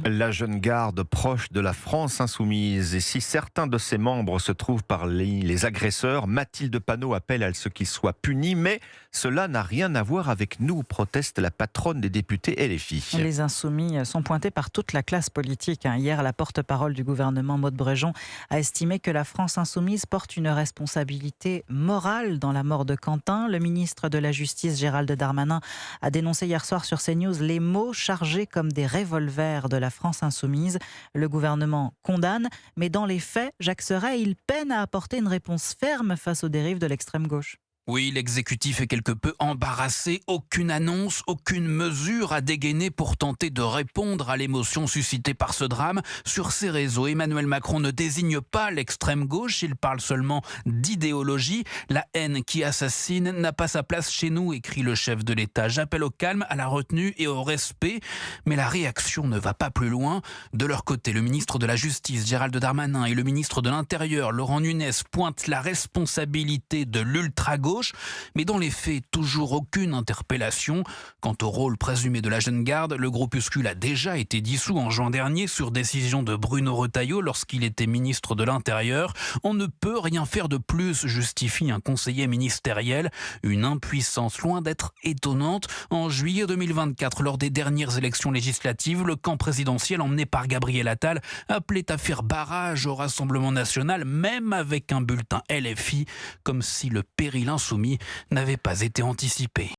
La jeune garde proche de la France insoumise. Et si certains de ses membres se trouvent parmi les agresseurs, Mathilde Panot appelle à ce qu'ils soient punis. Mais cela n'a rien à voir avec nous, proteste la patronne des députés LFI. Les insoumis sont pointés par toute la classe politique. Hier, la porte-parole du gouvernement, Maud Brejon, a estimé que la France insoumise porte une responsabilité morale dans la mort de Quentin. Le ministre de la Justice, Gérald Darmanin, a dénoncé hier soir sur CNews les mots chargés comme des revolvers de la France insoumise. Le gouvernement condamne, mais dans les faits, Jacques Serret, il peine à apporter une réponse ferme face aux dérives de l'extrême gauche. Oui, l'exécutif est quelque peu embarrassé. Aucune annonce, aucune mesure à dégainer pour tenter de répondre à l'émotion suscitée par ce drame. Sur ses réseaux, Emmanuel Macron ne désigne pas l'extrême gauche, il parle seulement d'idéologie. La haine qui assassine n'a pas sa place chez nous, écrit le chef de l'État. J'appelle au calme, à la retenue et au respect. Mais la réaction ne va pas plus loin. De leur côté, le ministre de la Justice, Gérald Darmanin, et le ministre de l'Intérieur, Laurent Nunez, pointent la responsabilité de l'ultra-gauche. Mais dans les faits, toujours aucune interpellation. Quant au rôle présumé de la jeune garde, le groupuscule a déjà été dissous en juin dernier sur décision de Bruno Retailleau lorsqu'il était ministre de l'Intérieur. On ne peut rien faire de plus, justifie un conseiller ministériel. Une impuissance loin d'être étonnante. En juillet 2024, lors des dernières élections législatives, le camp présidentiel emmené par Gabriel Attal appelait à faire barrage au Rassemblement national, même avec un bulletin LFI, comme si le péril insoumis n'avait pas été anticipé.